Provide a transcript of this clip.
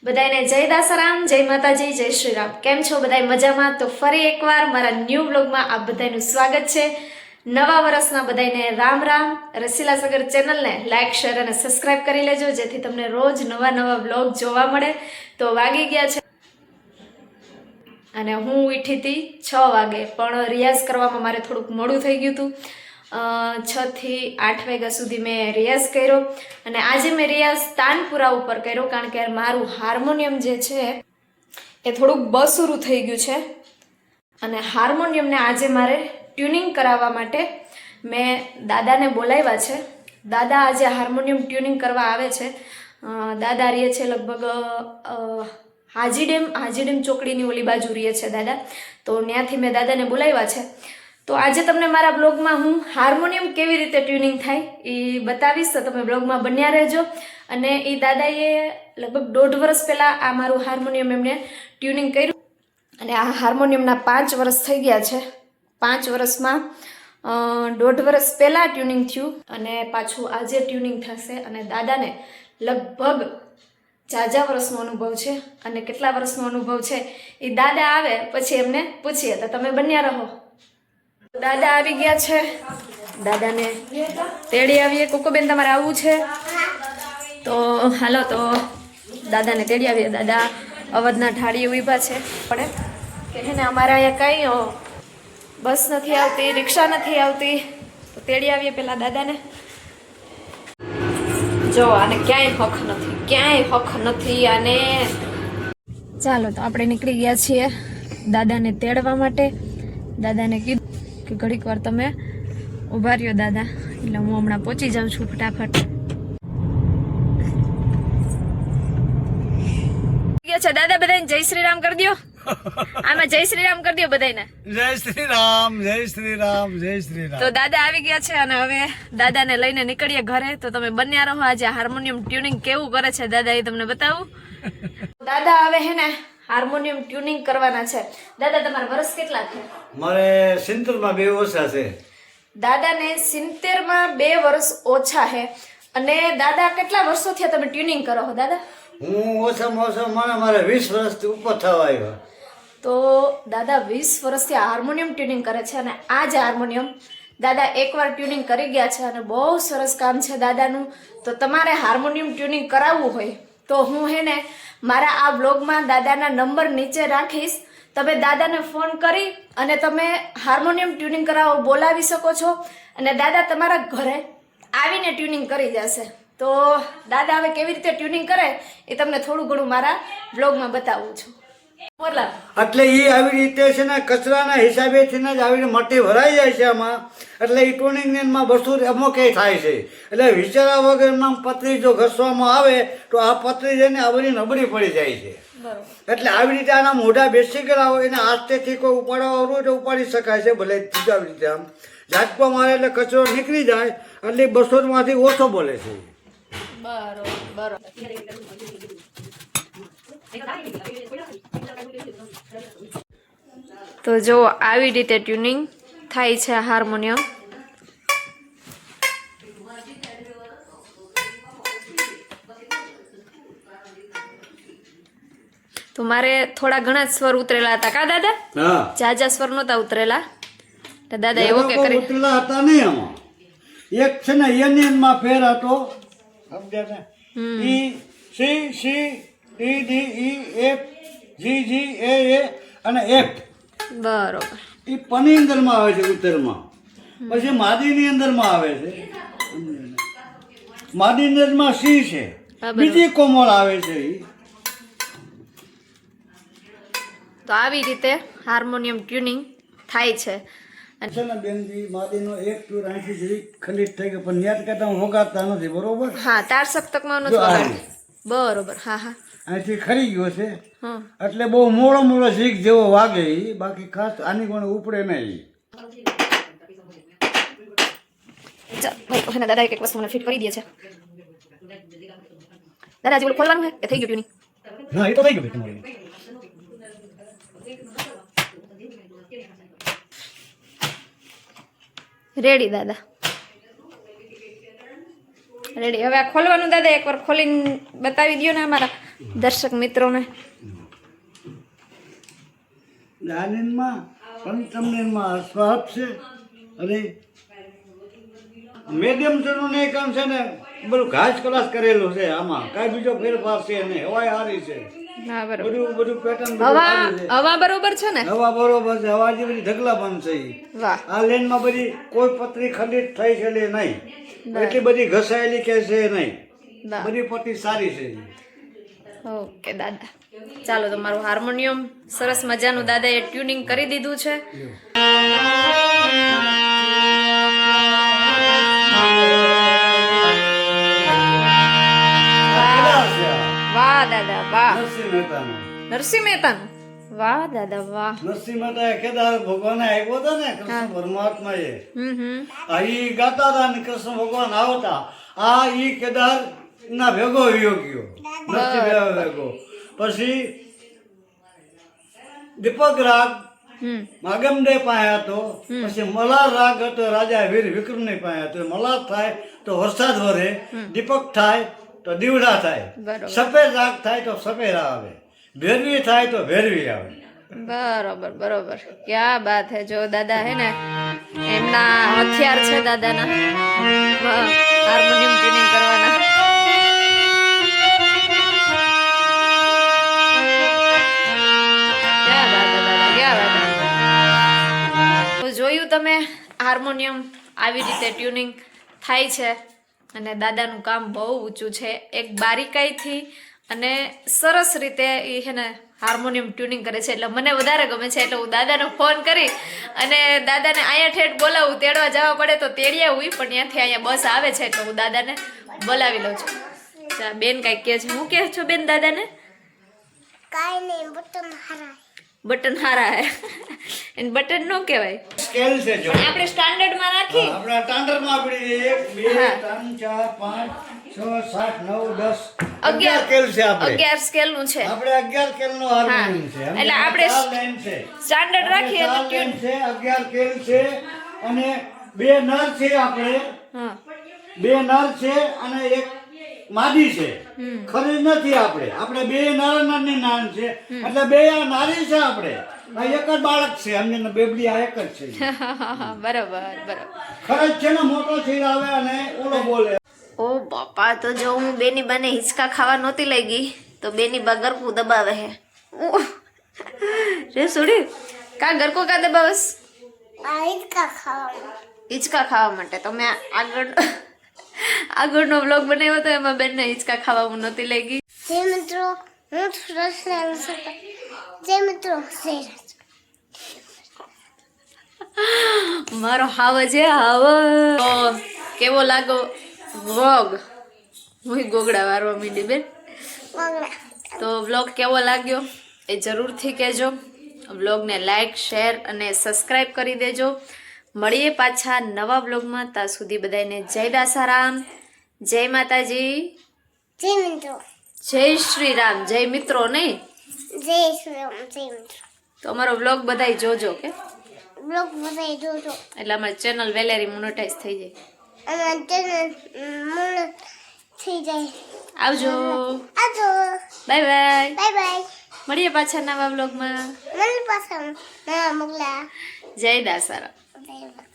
બધાને જય દાસારામ, જય માતાજી, જય શ્રી રામ। કેમ છો બધાય મજામાં? તો ફરી એકવાર મારા ન્યૂ બ્લોગમાં આપ બધાનું સ્વાગત છે। નવા વર્ષના બધાને રામ રામ। રસીલા સગર ચેનલને લાઈક, શેર અને સબસ્ક્રાઇબ કરી લેજો, જેથી તમને રોજ નવા બ્લોગ જોવા મળે। તો વાગી ગયા છે અને હું ઉઠી હતી 6 વાગે, પણ રિયાઝ કરવામાં મારે થોડુંક મોડું થઈ ગયું હતું। 6 થી 8 વાગ્યા સુધી મેં રિયાઝ કર્યો અને આજે મેં રિયાઝ તાનપુરા ઉપર કર્યો, કારણ કે મારું હાર્મોનિયમ જે છે એ થોડુંક બસુરું થઈ ગયું છે અને હાર્મોનિયમને આજે મારે ટ્યુનિંગ કરાવવા માટે મેં દાદાને બોલાવ્યા છે। દાદા આજે હાર્મોનિયમ ટ્યુનિંગ કરવા આવે છે। દાદા રહે છે લગભગ હાજી ડેમ ચોકડીની ઓલી બાજુ રહે છે દાદા, તો ત્યાંથી મેં દાદાને બોલાવ્યા છે। તો આજે તમને મારા બ્લોગમાં હું હાર્મોનિયમ કેવી રીતે ટ્યુનિંગ થાય એ બતાવીશ, તો તમે બ્લોગમાં બન્યા રહેજો। અને એ દાદાએ લગભગ 1.5 વર્ષ પહેલાં આ મારું હાર્મોનિયમ એમને ટ્યુનિંગ કર્યું અને આ હાર્મોનિયમના 5 વર્ષ થઈ ગયા છે। 5 વર્ષમાં 1.5 વર્ષ પહેલાં ટ્યુનિંગ થયું અને પાછું આજે ટ્યુનિંગ થશે। અને દાદાને લગભગ ઝાઝા વર્ષનો અનુભવ છે અને કેટલા વર્ષનો અનુભવ છે એ દાદા આવે પછી એમને પૂછીએ, તો તમે બન્યા રહો। દાદા આવી ગયા છે, દાદાને તેડી આવીએ। કોકોબેન તમારે આવવું છે તો હાલો, તો દાદાને તેડી આવીએ। દાદા અવધના ઢાળીએ ઊભા છે, પણ કે હે ને અમારે અહીંયા કંઈ બસ નથી આવતી, રિક્ષા નથી આવતી, તો તેડી આવીએ પેલા દાદાને। જો આને ક્યાંય હક નથી, ક્યાંય હક નથી આને। ચાલો, તો આપણે નીકળી ગયા છીએ દાદાને તેડવા માટે। દાદાને કીધું કે ઘડીક વાર તમે ઊભા રહ્યો દાદા, એટલે હું હમણાં પહોંચી જાઉં છું ફટાફટ। છે દાદા, બધાને જય શ્રી રામ કરી દો। આમાં જય શ્રી રામ કરી દો બધાને। જય શ્રી રામ, જય શ્રી રામ, જય શ્રી રામ। તો દાદા આવી ગયા છે અને હવે દાદાને લઈને નીકળીએ ઘરે। તો તમે બન્યા રહો, આજે હાર્મોનિયમ ટ્યુનિંગ કેવું કરે છે દાદા એ તમને બતાવું। દાદા હવે હે ને હાર્મોનિયમ ટ્યુનિંગ કરવાના છે। દાદા તમારા વર્ષ કેટલા છે? મારે 70 માં 2 ઓછા છે। દાદાને 70 માં 2 વર્ષ ઓછા છે। અને દાદા કેટલા વર્ષો થયા તમે ટ્યુનિંગ કરો છો દાદા? હું ઓછામાં ઓછા મારે 20 વર્ષથી ઉપર થવા આવ્યા। તો દાદા 20 વર્ષથી હાર્મોનિયમ ટ્યુનિંગ કરે છે અને આ જે હાર્મોનિયમ દાદા એકવાર ટ્યુનિંગ કરી ગયા છે અને બહુ સરસ કામ છે દાદાનું। તો તમારે હાર્મોનિયમ ટ્યુનિંગ કરાવવું હોય તો હું હે ને મારા આ બ્લોગમાં દાદાના નંબર નીચે રાખીશ, તમે દાદાને ફોન કરી અને તમે હાર્મોનિયમ ટ્યુનિંગ કરાવવા બોલાવી શકો છો અને દાદા તમારા ઘરે આવીને ટ્યુનિંગ કરી જશે। તો દાદા હવે કેવી રીતે ટ્યુનિંગ કરે એ તમને થોડું ઘણું મારા બ્લોગમાં બતાવું છું। એટલે એ આવી રીતે છે ને કચરાના હિસાબેથી જ આવીને મટી ભરાઈ જાય છે આમાં, એટલે એ ટુનિંગમાં વસ્તુ અમુક થાય છે। એટલે વિચારા વગરના પતરી જો ઘસવામાં આવે તો આ પતરી જઈને આવડી નબળી પડી જાય છે। એટલે આવી રીતે આના મોઢા બેસી ગયા હોય એને આસ્તેથી કોઈ ઉપાડવા હોય તો ઉપાડી શકાય છે, ભલે આવી રીતે આમ ઝાટકો મારે એટલે કચરો નીકળી જાય, એટલે 200 માંથી ઓછો બોલે છે। તો જો આવી રીતે ટ્યુનિંગ થાય છે હાર્મોનિયમ। તો મારે થોડા ઘણા જ સ્વર ઉતરેલા હતા કા દાદા? હા, જાજા સ્વર નહોતા ઉતરેલા, તો દાદા એવો કે કરી ઉતરેલા હતા નહીં આમાં। એક છે ને એનિયનમાં ફેર હતો, સમજ્યા ને? E C C E D E F G G A અને એફ, બરોબર। એ પની અંદરમાં આવે છે ઉત્તરમાં, પછી માદીની અંદરમાં આવે છે, માદીની અંદરમાં સી છે, બીજી કોમળ આવે છે ઈ। તો આવી રીતે હાર્મોનિયમ ટ્યુનિંગ થાય છે। છે ને બેનજી, માદીનો એક ટૂર અહીંથી જઈ ખંડિત થઈ ગયો, પણ નેટ કરતા હું વગાડતા નથી, બરોબર? હા, તાર સપ્તકમાં નથી વગાડતી, બરોબર। હા હા, અહીંથી ખરી ગયો છે, હા, એટલે બહુ મોડો શીખ જેવો વાગે ઈ, બાકી ખાસ આની કોને ઉપડે નહીં। દાદા એક વસ્તુ મને ફિટ કરી દે છે। દાદા હજી ખોલવાનું છે કે થઈ ગયું ટ્યુનિંગ? ના, એ તો થઈ ગયું તમારે। રેડી દાદા, રેડી। હવે આ ખોલવાનું દાદા એકવાર ખોલીને બતાવી દો ને અમારા દર્શક મિત્રોને. આનંદમાં પંચમનેરમાં સ્વાપ છે અને મીડિયમ છે ને કામ છે ને બધું ઘાસ કલાસ કરેલું છે આમાં કાંઈ બીજો ફેરફાર છે નહીં હવાય હારી છે હા બરોબર. બધું પેટર્ન હવા બરોબર છે ને? હવા બરોબર છે હવા જે બધી ઢગલા બંધ છે ઈ. વાહ. આ લેનમાં બધી કોઈ પતરી ખંડિત થઈ છે નહીં એટલી બધી ઘસાયેલી કે છે નહીં વાહ. બધી પટ્ટી સારી છે ઓકે દાદા, ચાલો તમારું હાર્મોનિયમ સરસ મજાનું દાદાએ ટ્યુનિંગ કરી દીધું છે. વાહ દાદા વાહ. નરસિંહ મહેતાનો નરસિંહ મહેતાનું. વાહ દાદા વાહ. નરસિંહ મહેતા કેદાર ભગવાન આવ્યો હતો ને કૃષ્ણ પરમાત્મા એ હમ. આ ઈ ગાતા હતા ને કૃષ્ણ ભગવાન આવતા આ ઈ કેદાર ના ભેગો વિયો ગયો નરસિંહ મહેતા ભેગો પછી દીપક રાગ હમ. માગમડે પાસે હતો પછી મલાર રાગ હતો રાજા વીર વિક્રમ ની પાસે હતો મલાર થાય તો વરસાદ વરે દીપક થાય તો દીવડા થાય બરોબર. સફેદ રાગ થાય તો સફેદ આવે ભેરવી થાય તો ભેરવી આવે બરોબર બરોબર. ક્યાં બાત હે. જો દાદા હે ને એમના હથિયાર છે દાદાના હાર્મોનિયમ ટ્યુનિંગ કરવાના. ક્યાં બાત હે દાદા, ક્યાં બાત હે. તો જોયું તમે હાર્મોનિયમ આવી રીતે ટ્યુનિંગ થાય છે અને દાદાનું કામ બહુ ઊંચું છે. એક બારીકાઈથી અને સરસ રીતે એ છે ને હાર્મોનિયમ ટ્યુનિંગ કરે છે એટલે મને વધારે ગમે છે. એટલે હું દાદાનો ફોન કરી અને દાદાને અહીંયા ઠેઠ બોલાવું, તેડવા જવા પડે તો તેડ્યા હોય પણ ત્યાંથી અહીંયા બસ આવે છે એટલે હું દાદાને બોલાવી લઉં છું. ચા બેન કાંઈક કહે છે. હું કહે છો બેન દાદાને? કાઈ નહીં, બટન હરાય. બટન હારા હે. એને બટન ન કહેવાય. સ્કેલ છે જો આપણે સ્ટાન્ડર્ડમાં રાખી. આપણા સ્ટાન્ડર્ડમાં આપણી 1 2 3 4 5 6 7 9 10 11 સ્કેલ છે આપણે 11 સ્કેલનું છે. આપણે 11 સ્કેલ નો હાર્મોનિયમ છે એટલે આપણે લાઈન છે સ્ટાન્ડર્ડ રાખીએ ચાર એટલે લાઈન છે 11 સ્કેલ છે અને બે નર છે આપણે હા બે નર છે અને એક માદી છે ખરી નથી આપણે બે નરની નાન છે એટલે બે આ નારી છે આપણે આ એક જ બાળક છે અમને બેબડી આ એક જ છે બરોબર બરોબર. ખરજ છે ને મોટો છે આવે અને ઓલો બોલે ઓ બાપા, તો જો હું બેની બાને હિંચકા ખાવા નહોતી લઈ ગઈ તો બેની બા ગરકુ દબાવે હે. રે સુડી કા ગરકો કા દબાવસ? આ હિંચકા ખાવાનું. હિંચકા ખાવા માટે. તો મેં આગળનો વ્લોગ બનાવ્યો તો એમાં બેનને હિંચકા ખાવા હું નહોતી લઈ ગઈ. જે મિત્રો હું રસલાલ સકા જે મિત્રો મારો હાવ છે હાવ. તો કેવો લાગો વ્લોગ? હું ગોગડા વારવા માંડી બેન. તો વ્લોગ કેવો લાગ્યો એ જરૂરથી કહેજો. વ્લોગને લાઈક શેર અને સબસ્ક્રાઈબ કરી દેજો. મળીએ પાછા નવા વ્લોગમાં. ત્યાં સુધી બધાને જય દાસારામ, જય માતાજી, જે મિત્રો જય શ્રી રામ. જય મિત્રો નહીં, જય શ્રી રામ. જે મિત્રો તો અમારો વ્લોગ બધાય જોજો કે બ્લોગ બધાય જોજો એટલે અમારી ચેનલ વેલેરી મોનેટાઈઝ થઈ જાય. અને ચેનલ મને થઈ જાય. આવજો, આજો બાય બાય. Bye bye. મળીએ પાછા નવા વ્લોગમાં. મને પસંદ ના મોકલા. જય દાસારામ. Bye bye.